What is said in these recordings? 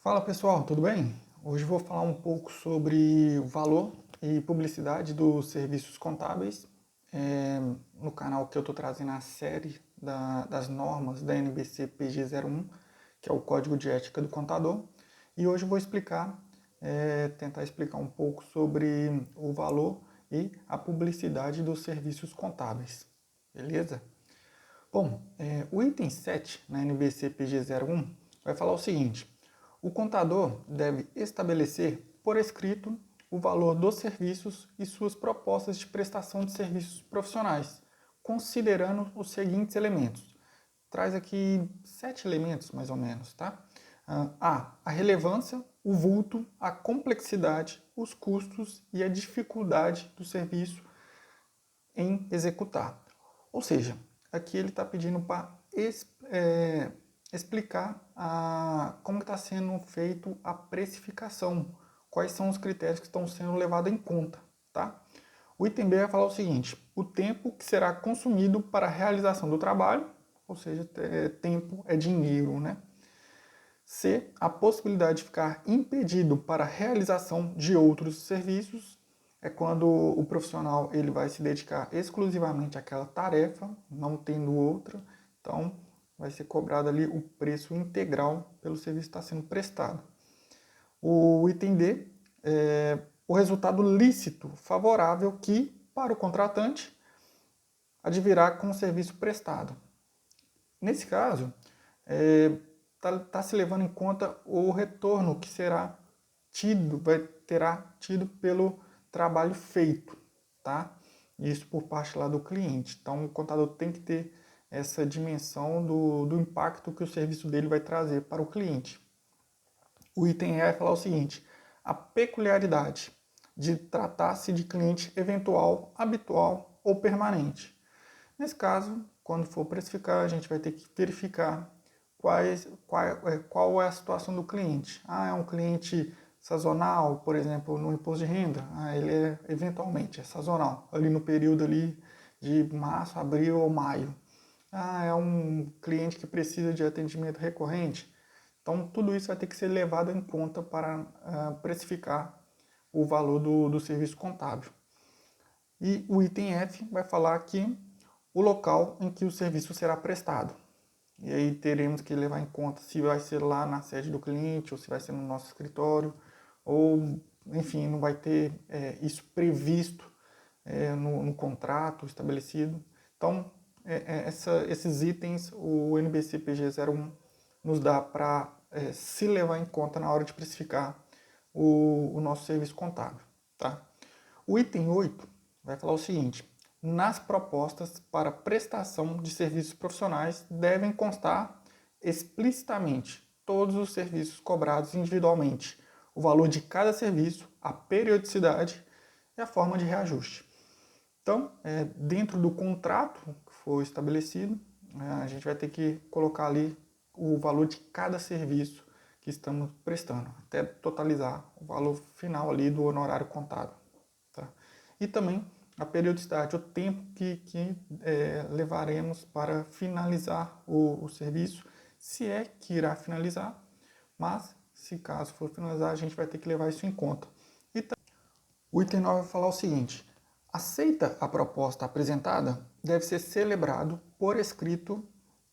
Fala pessoal, tudo bem? Hoje vou falar um pouco sobre o valor e publicidade dos serviços contábeis. No canal que eu estou trazendo a série das normas da NBC PG01, que é o Código de Ética do Contador. E hoje eu vou tentar explicar um pouco sobre o valor e a publicidade dos serviços contábeis. Beleza? Bom, o item 7 na NBC PG01 vai falar o seguinte: o contador deve estabelecer por escrito o valor dos serviços e suas propostas de prestação de serviços profissionais, considerando os seguintes elementos. Traz aqui 7 elementos, mais ou menos, tá? A relevância, o vulto, a complexidade, os custos e a dificuldade do serviço em executar. Ou seja, aqui ele está pedindo para explicar como está sendo feito a precificação, quais são os critérios que estão sendo levados em conta. Tá? O item B vai falar o seguinte: o tempo que será consumido para a realização do trabalho, ou seja, tempo é dinheiro, né? C, a possibilidade de ficar impedido para a realização de outros serviços, é quando o profissional ele vai se dedicar exclusivamente àquela tarefa, não tendo outra, então vai ser cobrado ali o preço integral pelo serviço que está sendo prestado. O item D é o resultado lícito favorável que, para o contratante, advirá com o serviço prestado. Nesse caso, tá se levando em conta o retorno que terá tido pelo trabalho feito, tá? Isso por parte lá do cliente. Então, o contador tem que ter essa dimensão do impacto que o serviço dele vai trazer para o cliente. O item E vai falar o seguinte: a peculiaridade de tratar-se de cliente eventual, habitual ou permanente. Nesse caso, quando for precificar, a gente vai ter que verificar qual é a situação do cliente. É um cliente sazonal, por exemplo, no imposto de renda. Ele eventualmente é sazonal, ali no período ali de março, abril ou maio. É um cliente que precisa de atendimento recorrente. Então, tudo isso vai ter que ser levado em conta para precificar o valor do serviço contábil. E o item F vai falar que o local em que o serviço será prestado. E aí teremos que levar em conta se vai ser lá na sede do cliente ou se vai ser no nosso escritório, ou, enfim, não vai ter isso previsto no contrato estabelecido. Então, esses itens o NBC PG01 nos dá para se levar em conta na hora de precificar o nosso serviço contábil. Tá? O item 8 vai falar o seguinte: nas propostas para prestação de serviços profissionais devem constar explicitamente todos os serviços cobrados individualmente, o valor de cada serviço, a periodicidade e a forma de reajuste. Então, dentro do contrato que for estabelecido, a gente vai ter que colocar ali o valor de cada serviço que estamos prestando, até totalizar o valor final ali do honorário contábil. Tá? E também a periodicidade, o tempo que levaremos para finalizar o serviço, se é que irá finalizar, mas se caso for finalizar, a gente vai ter que levar isso em conta. O item 9 vai falar o seguinte: aceita a proposta apresentada, deve ser celebrado por escrito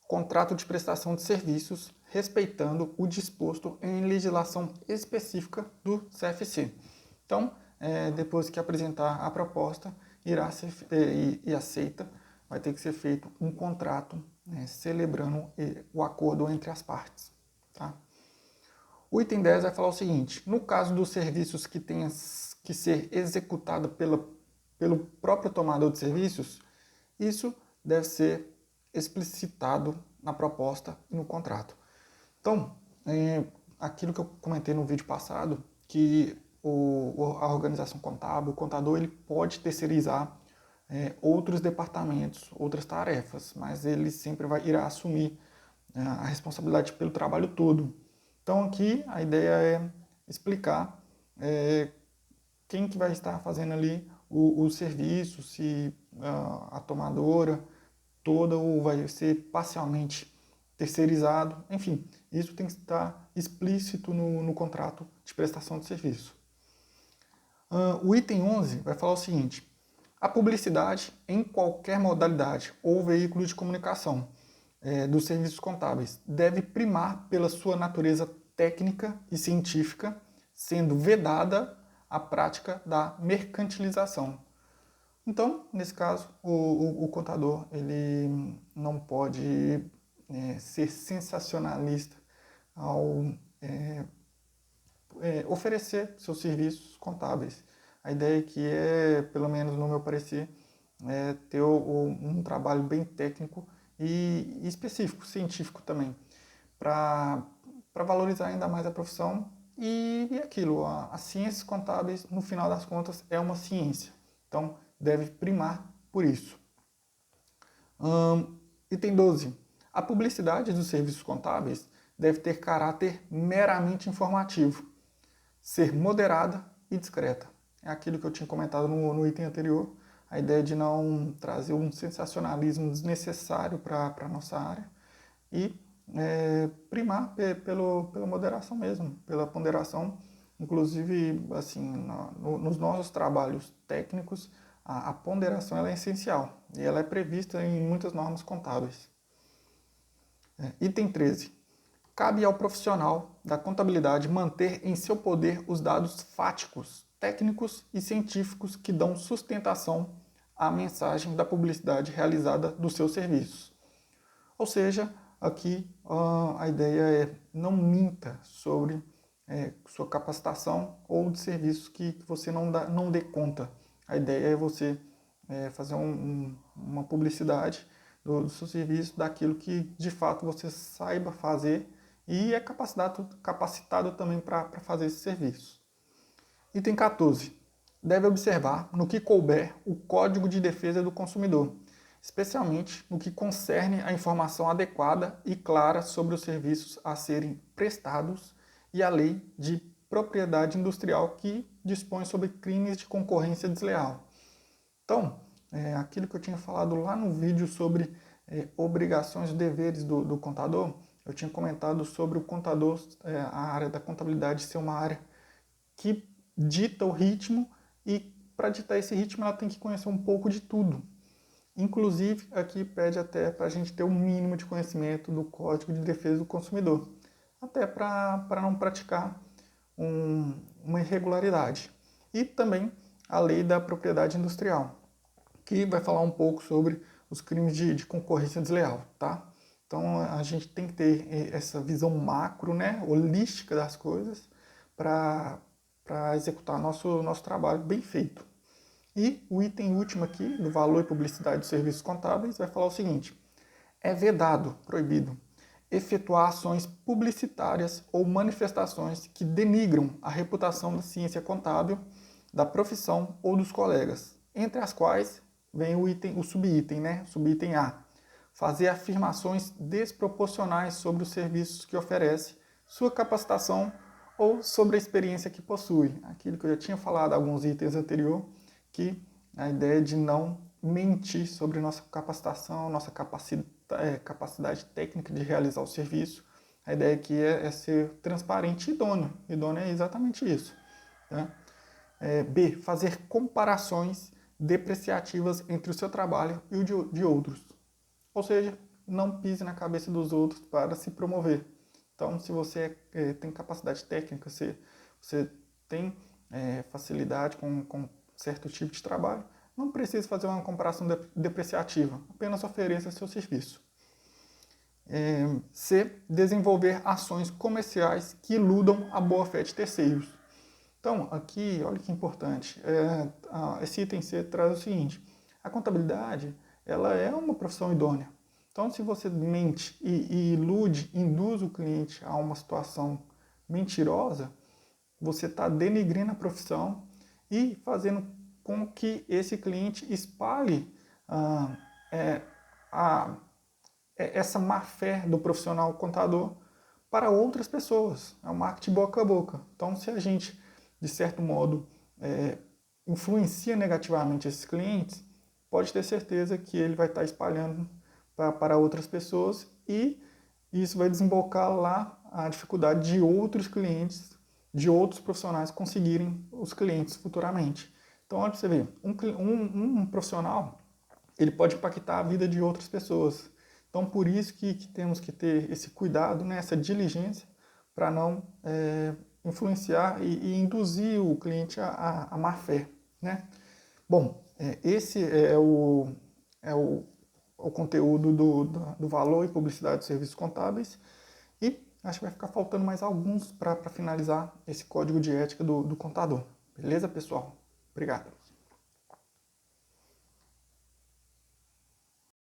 contrato de prestação de serviços, respeitando o disposto em legislação específica do CFC. Então, depois que apresentar a proposta irá ser, e aceita, vai ter que ser feito um contrato celebrando o acordo entre as partes. Tá? O item 10 vai falar o seguinte: no caso dos serviços que tenham que ser executado pelo próprio tomador de serviços, isso deve ser explicitado na proposta e no contrato. Então, aquilo que eu comentei no vídeo passado, que a organização contábil, o contador, ele pode terceirizar outros departamentos, outras tarefas, mas ele sempre irá assumir a responsabilidade pelo trabalho todo. Então aqui a ideia é explicar quem que vai estar fazendo ali o serviço, se a tomadora toda ou vai ser parcialmente terceirizado, enfim, Isso tem que estar explícito no contrato de prestação de serviço. O item 11 vai falar o seguinte: a publicidade em qualquer modalidade ou veículo de comunicação dos serviços contábeis deve primar pela sua natureza técnica e científica, sendo vedada a prática da mercantilização. Então, nesse caso, o contador ele não pode ser sensacionalista ao oferecer seus serviços contábeis. A ideia aqui é, pelo menos no meu parecer, ter um trabalho bem técnico e específico, científico também, para valorizar ainda mais a profissão e aquilo, as ciências contábeis, no final das contas, é uma ciência. Então, deve primar por isso. Item 12. A publicidade dos serviços contábeis deve ter caráter meramente informativo, ser moderada e discreta. É aquilo que eu tinha comentado no item anterior, a ideia de não trazer um sensacionalismo desnecessário para a nossa área e primar pela moderação mesmo, pela ponderação. Inclusive, assim, nos nossos trabalhos técnicos, a ponderação ela é essencial e ela é prevista em muitas normas contábeis. Item 13. Cabe ao profissional da contabilidade manter em seu poder os dados fáticos, técnicos e científicos que dão sustentação à mensagem da publicidade realizada dos seus serviços. Ou seja, aqui a ideia é não minta sobre sua capacitação ou de serviços que você não dê conta. A ideia é você fazer uma publicidade do seu serviço, daquilo que de fato você saiba fazer e é capacitado também para fazer esse serviço. Item 14. Deve observar no que couber o Código de Defesa do Consumidor, especialmente no que concerne a informação adequada e clara sobre os serviços a serem prestados e a Lei de Propriedade Industrial que dispõe sobre crimes de concorrência desleal. Então, aquilo que eu tinha falado lá no vídeo sobre obrigações e deveres do contador, eu tinha comentado sobre o contador, a área da contabilidade ser uma área que dita o ritmo e para ditar esse ritmo ela tem que conhecer um pouco de tudo. Inclusive, aqui pede até para a gente ter um mínimo de conhecimento do Código de Defesa do Consumidor, até para não praticar uma irregularidade. E também a Lei da Propriedade Industrial, que vai falar um pouco sobre os crimes de concorrência desleal, tá? Então, a gente tem que ter essa visão macro, né, holística das coisas para executar nosso trabalho bem feito. E o item último aqui, do valor e publicidade dos serviços contábeis, vai falar o seguinte: é vedado, proibido, efetuar ações publicitárias ou manifestações que denigram a reputação da ciência contábil, da profissão ou dos colegas, entre as quais vem o subitem, né? Subitem A. Fazer afirmações desproporcionais sobre os serviços que oferece, sua capacitação ou sobre a experiência que possui. Aquilo que eu já tinha falado em alguns itens anteriores, que a ideia de não mentir sobre nossa capacitação, nossa capacidade técnica de realizar o serviço. A ideia aqui é ser transparente e idôneo. Idôneo é exatamente isso. Tá? B. Fazer comparações depreciativas entre o seu trabalho e o de outros. Ou seja, não pise na cabeça dos outros para se promover. Então, se você tem capacidade técnica, você tem facilidade com certo tipo de trabalho, não precisa fazer uma comparação depreciativa, apenas ofereça seu serviço. C. Desenvolver ações comerciais que iludam a boa-fé de terceiros. Então, aqui, olha que importante, esse item C traz o seguinte: a contabilidade ela é uma profissão idônea. Então, se você mente e induz o cliente a uma situação mentirosa, você está denegrindo a profissão e fazendo com que esse cliente espalhe essa má-fé do profissional contador para outras pessoas. É um marketing boca a boca. Então, se a gente, de certo modo, influencia negativamente esses clientes, pode ter certeza que ele vai estar espalhando para outras pessoas e isso vai desembocar lá a dificuldade de outros clientes, de outros profissionais conseguirem os clientes futuramente. Então, olha para você ver, um profissional, ele pode impactar a vida de outras pessoas. Então, por isso que temos que ter esse cuidado, né, essa diligência, para não influenciar e induzir o cliente a má fé, né? Bom, esse é o conteúdo do valor e publicidade de serviços contábeis, e acho que vai ficar faltando mais alguns para finalizar esse código de ética do contador. Beleza, pessoal? Obrigado.